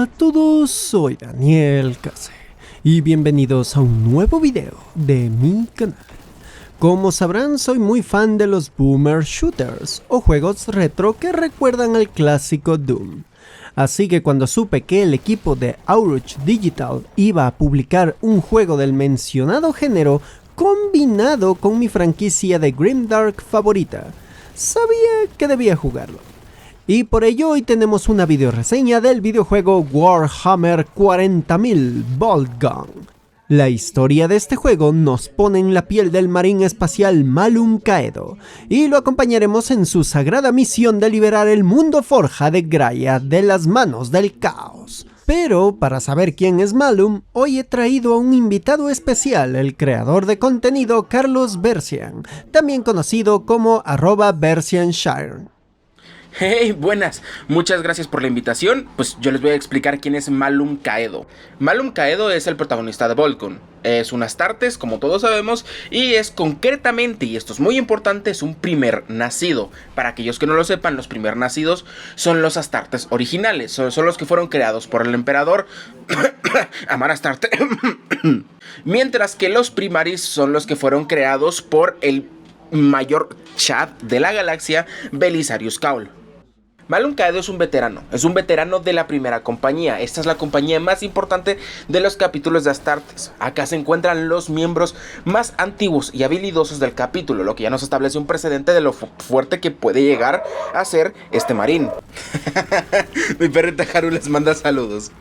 Hola a todos, soy Daniel Case y bienvenidos a un nuevo video de mi canal. Como sabrán, soy muy fan de los boomer shooters o juegos retro que recuerdan al clásico Doom. Así que cuando supe que el equipo de Auruch Digital iba a publicar un juego del mencionado género combinado con mi franquicia de Grimdark favorita, sabía que debía jugarlo. Y por ello hoy tenemos una videoreseña del videojuego Warhammer 40.000 Boltgun. La historia de este juego nos pone en la piel del marín espacial Malum Caedo, y lo acompañaremos en su sagrada misión de liberar el mundo forja de Graia de las manos del caos. Pero para saber quién es Malum, hoy he traído a un invitado especial, el creador de contenido Carlos Bercian, también conocido como @Bercianshire. Hey, buenas, muchas gracias por la invitación. Pues yo les voy a explicar quién es Malum Caedo. Malum Caedo es el protagonista de Boltgun. Es un Astartes, como todos sabemos, y es concretamente, y esto es muy importante, es un primer nacido. Para aquellos que no lo sepan, los primer nacidos son los Astartes originales, son los que fueron creados por el emperador Amar Astarte. Mientras que los primaris son los que fueron creados por el mayor Chad de la galaxia, Belisarius Cawl. Malum Caedo es un veterano de la primera compañía. Esta es la compañía más importante de los capítulos de Astartes. Acá se encuentran los miembros más antiguos y habilidosos del capítulo, lo que ya nos establece un precedente de lo fuerte que puede llegar a ser este marín. Mi perrita Haru les manda saludos.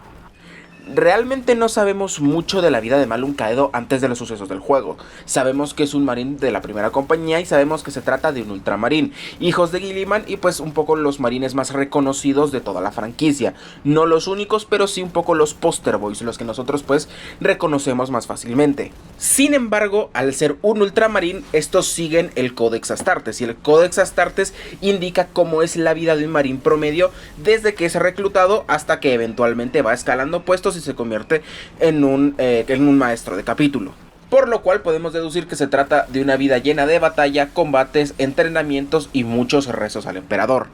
Realmente no sabemos mucho de la vida de Malum Caedo antes de los sucesos del juego. Sabemos que es un marín de la primera compañía y sabemos que se trata de un ultramarín, hijos de Guilliman, y pues un poco los marines más reconocidos de toda la franquicia. No los únicos, pero sí un poco los poster boys, los que nosotros pues reconocemos más fácilmente. Sin embargo, al ser un ultramarín, estos siguen el Codex Astartes, y el Codex Astartes indica cómo es la vida de un marín promedio desde que es reclutado hasta que eventualmente va escalando puestos y se convierte en un maestro de capítulo. Por lo cual podemos deducir que se trata de una vida llena de batalla, combates, entrenamientos y muchos rezos al emperador.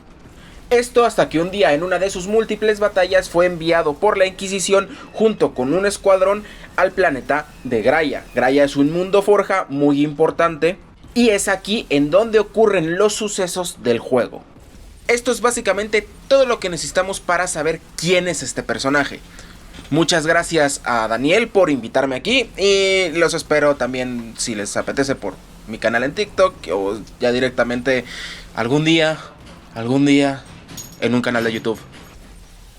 Esto hasta que un día en una de sus múltiples batallas fue enviado por la Inquisición junto con un escuadrón al planeta de Graia. Graia es un mundo forja muy importante y es aquí en donde ocurren los sucesos del juego. Esto es básicamente todo lo que necesitamos para saber quién es este personaje. Muchas gracias a Daniel por invitarme aquí y los espero también, si les apetece, por mi canal en TikTok o ya directamente algún día en un canal de YouTube.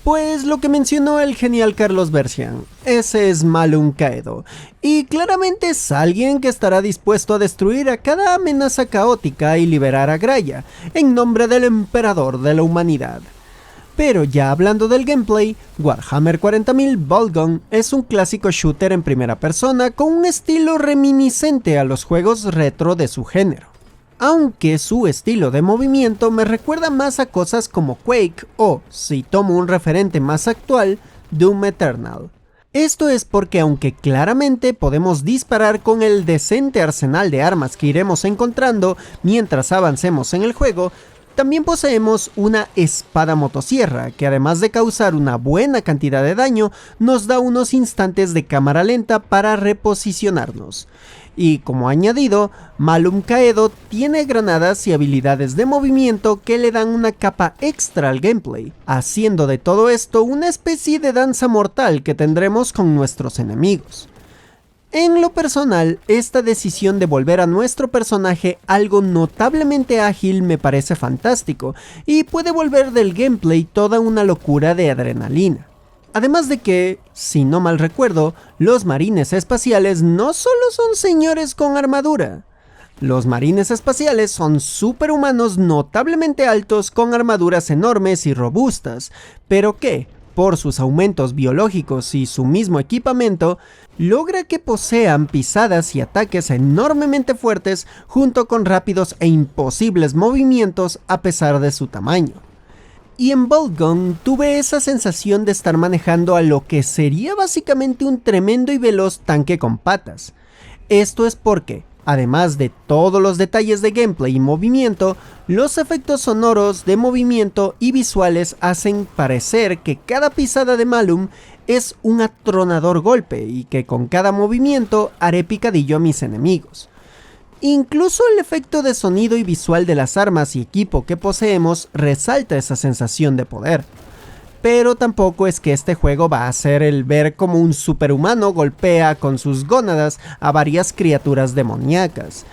Pues lo que mencionó el genial Carlos Bercian, ese es Malum Caedo, y claramente es alguien que estará dispuesto a destruir a cada amenaza caótica y liberar a Graia, en nombre del emperador de la humanidad. Pero ya hablando del gameplay, Warhammer 40.000 Boltgun es un clásico shooter en primera persona con un estilo reminiscente a los juegos retro de su género. Aunque su estilo de movimiento me recuerda más a cosas como Quake o, si tomo un referente más actual, Doom Eternal. Esto es porque aunque claramente podemos disparar con el decente arsenal de armas que iremos encontrando mientras avancemos en el juego, también poseemos una espada motosierra que, además de causar una buena cantidad de daño, nos da unos instantes de cámara lenta para reposicionarnos. Y como añadido, Malum Caedo tiene granadas y habilidades de movimiento que le dan una capa extra al gameplay, haciendo de todo esto una especie de danza mortal que tendremos con nuestros enemigos. En lo personal, esta decisión de volver a nuestro personaje algo notablemente ágil me parece fantástico y puede volver del gameplay toda una locura de adrenalina. Además de que, si no mal recuerdo, los marines espaciales no solo son señores con armadura. Los marines espaciales son superhumanos notablemente altos con armaduras enormes y robustas, pero que, por sus aumentos biológicos y su mismo equipamiento, logra que posean pisadas y ataques enormemente fuertes junto con rápidos e imposibles movimientos a pesar de su tamaño. Y en Boltgun tuve esa sensación de estar manejando a lo que sería básicamente un tremendo y veloz tanque con patas. Esto es porque, Además de todos los detalles de gameplay y movimiento, los efectos sonoros de movimiento y visuales hacen parecer que cada pisada de Malum es un atronador golpe y que con cada movimiento haré picadillo a mis enemigos. Incluso el efecto de sonido y visual de las armas y equipo que poseemos resalta esa sensación de poder. Pero tampoco es que este juego va a ser el ver como un superhumano golpea con sus gónadas a varias criaturas demoníacas,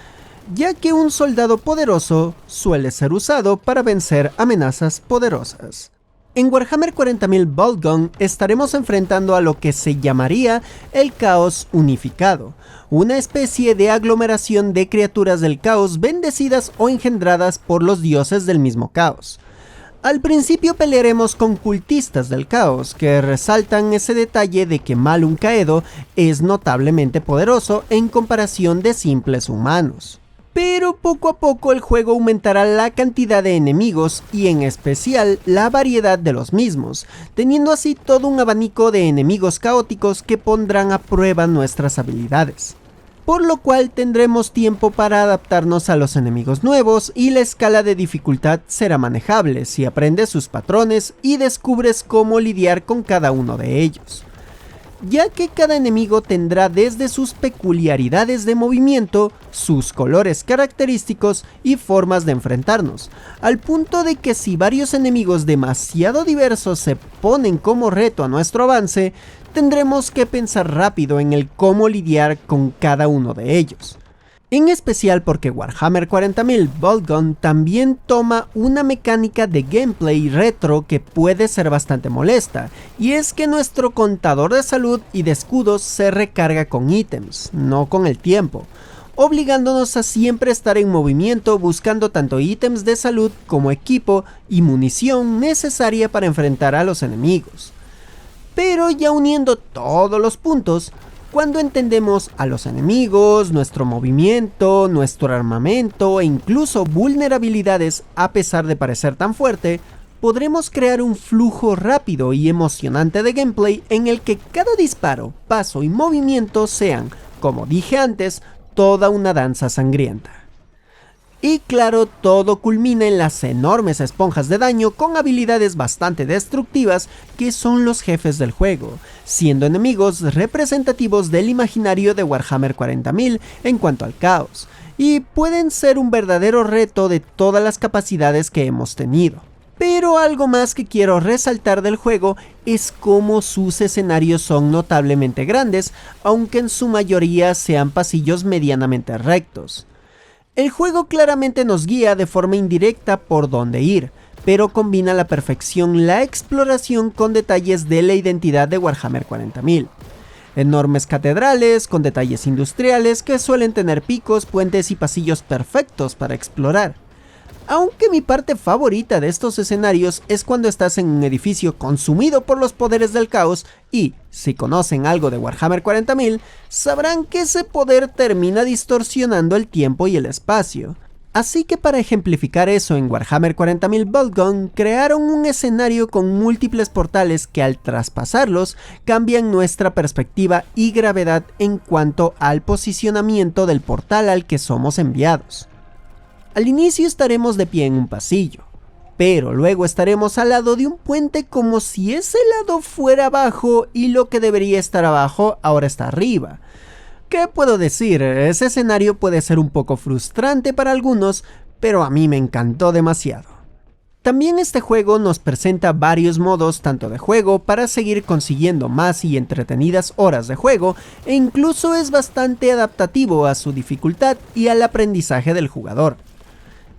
ya que un soldado poderoso suele ser usado para vencer amenazas poderosas. En Warhammer 40.000 Boltgun estaremos enfrentando a lo que se llamaría el Caos Unificado, una especie de aglomeración de criaturas del caos bendecidas o engendradas por los dioses del mismo caos. Al principio pelearemos con cultistas del caos, que resaltan ese detalle de que Malum Caedo es notablemente poderoso en comparación de simples humanos. Pero poco a poco el juego aumentará la cantidad de enemigos y en especial la variedad de los mismos, teniendo así todo un abanico de enemigos caóticos que pondrán a prueba nuestras habilidades. Por lo cual tendremos tiempo para adaptarnos a los enemigos nuevos y la escala de dificultad será manejable si aprendes sus patrones y descubres cómo lidiar con cada uno de ellos, ya que cada enemigo tendrá desde sus peculiaridades de movimiento, sus colores característicos y formas de enfrentarnos, al punto de que si varios enemigos demasiado diversos se ponen como reto a nuestro avance, tendremos que pensar rápido en el cómo lidiar con cada uno de ellos. En especial porque Warhammer 40.000 Boltgun también toma una mecánica de gameplay retro que puede ser bastante molesta, y es que nuestro contador de salud y de escudos se recarga con ítems, no con el tiempo, obligándonos a siempre estar en movimiento buscando tanto ítems de salud como equipo y munición necesaria para enfrentar a los enemigos. Pero ya uniendo todos los puntos, cuando entendemos a los enemigos, nuestro movimiento, nuestro armamento e incluso vulnerabilidades a pesar de parecer tan fuerte, podremos crear un flujo rápido y emocionante de gameplay en el que cada disparo, paso y movimiento sean, como dije antes, toda una danza sangrienta. Y claro, todo culmina en las enormes esponjas de daño con habilidades bastante destructivas que son los jefes del juego, siendo enemigos representativos del imaginario de Warhammer 40.000 en cuanto al caos, y pueden ser un verdadero reto de todas las capacidades que hemos tenido. Pero algo más que quiero resaltar del juego es cómo sus escenarios son notablemente grandes, aunque en su mayoría sean pasillos medianamente rectos. El juego claramente nos guía de forma indirecta por dónde ir, pero combina a la perfección la exploración con detalles de la identidad de Warhammer 40.000. Enormes catedrales con detalles industriales que suelen tener picos, puentes y pasillos perfectos para explorar. Aunque mi parte favorita de estos escenarios es cuando estás en un edificio consumido por los poderes del caos y, si conocen algo de Warhammer 40.000, sabrán que ese poder termina distorsionando el tiempo y el espacio. Así que para ejemplificar eso en Warhammer 40.000 Boltgun, crearon un escenario con múltiples portales que al traspasarlos cambian nuestra perspectiva y gravedad en cuanto al posicionamiento del portal al que somos enviados. Al inicio estaremos de pie en un pasillo, pero luego estaremos al lado de un puente como si ese lado fuera abajo y lo que debería estar abajo ahora está arriba. ¿Qué puedo decir? Ese escenario puede ser un poco frustrante para algunos, pero a mí me encantó demasiado. También este juego nos presenta varios modos tanto de juego para seguir consiguiendo más y entretenidas horas de juego, e incluso es bastante adaptativo a su dificultad y al aprendizaje del jugador.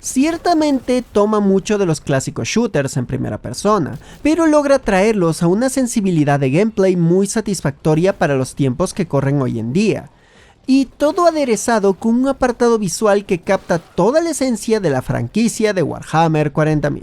Ciertamente toma mucho de los clásicos shooters en primera persona, pero logra traerlos a una sensibilidad de gameplay muy satisfactoria para los tiempos que corren hoy en día. Y todo aderezado con un apartado visual que capta toda la esencia de la franquicia de Warhammer 40.000.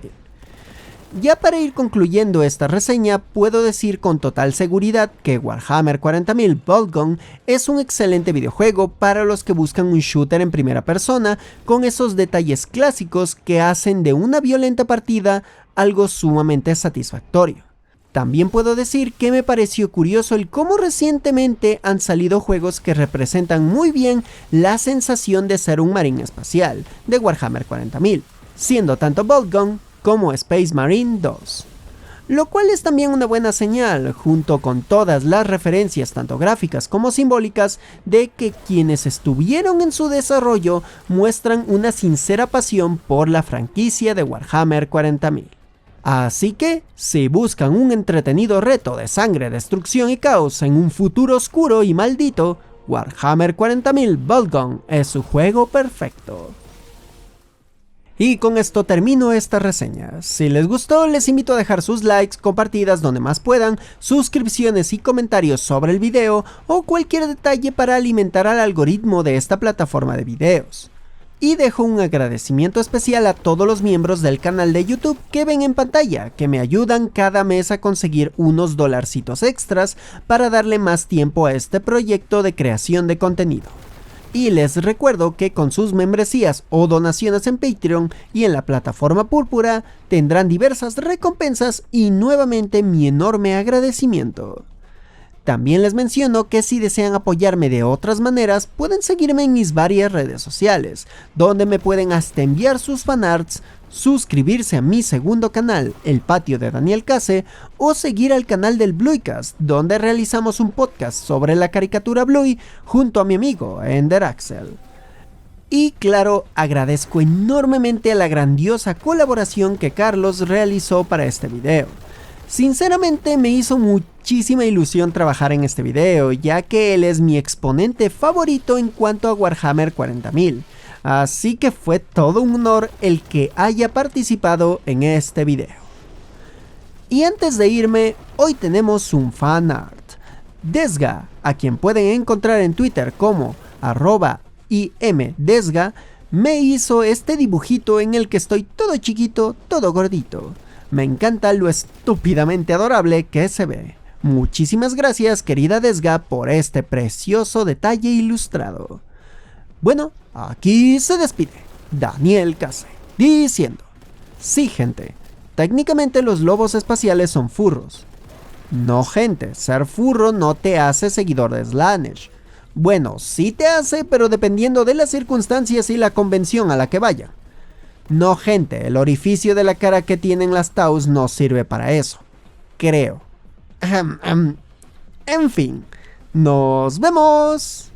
Ya para ir concluyendo esta reseña, puedo decir con total seguridad que Warhammer 40.000 Boltgun es un excelente videojuego para los que buscan un shooter en primera persona con esos detalles clásicos que hacen de una violenta partida algo sumamente satisfactorio. También puedo decir que me pareció curioso el cómo recientemente han salido juegos que representan muy bien la sensación de ser un marín espacial de Warhammer 40.000, siendo tanto Boltgun como Space Marine 2. Lo cual es también una buena señal, junto con todas las referencias tanto gráficas como simbólicas de que quienes estuvieron en su desarrollo muestran una sincera pasión por la franquicia de Warhammer 40.000. Así que, si buscan un entretenido reto de sangre, destrucción y caos en un futuro oscuro y maldito, Warhammer 40.000 Boltgun es su juego perfecto. Y con esto termino esta reseña. Si les gustó, les invito a dejar sus likes, compartidas donde más puedan, suscripciones y comentarios sobre el video o cualquier detalle para alimentar al algoritmo de esta plataforma de videos. Y dejo un agradecimiento especial a todos los miembros del canal de YouTube que ven en pantalla, que me ayudan cada mes a conseguir unos dolarcitos extras para darle más tiempo a este proyecto de creación de contenido. Y les recuerdo que con sus membresías o donaciones en Patreon y en la plataforma Púrpura tendrán diversas recompensas y nuevamente mi enorme agradecimiento. También les menciono que si desean apoyarme de otras maneras, pueden seguirme en mis varias redes sociales, donde me pueden hasta enviar sus fanarts, suscribirse a mi segundo canal, El Patio de Daniel Case, o seguir al canal del Blueycast, donde realizamos un podcast sobre la caricatura Bluey junto a mi amigo Ender Axel. Y claro, agradezco enormemente a la grandiosa colaboración que Carlos realizó para este video. Sinceramente me hizo muchísima ilusión trabajar en este video, ya que él es mi exponente favorito en cuanto a Warhammer 40.000, así que fue todo un honor el que haya participado en este video. Y antes de irme, hoy tenemos un fanart. Desga, a quien pueden encontrar en Twitter como @imdesga, me hizo este dibujito en el que estoy todo chiquito, todo gordito. Me encanta lo estúpidamente adorable que se ve. Muchísimas gracias, querida Desga, por este precioso detalle ilustrado. Bueno, aquí se despide Daniel Case, diciendo: sí, gente, técnicamente los lobos espaciales son furros. No, gente, ser furro no te hace seguidor de Slaanesh. Bueno, sí te hace, pero dependiendo de las circunstancias y la convención a la que vaya. No, gente, el orificio de la cara que tienen las Taus no sirve para eso. Creo. En fin, nos vemos.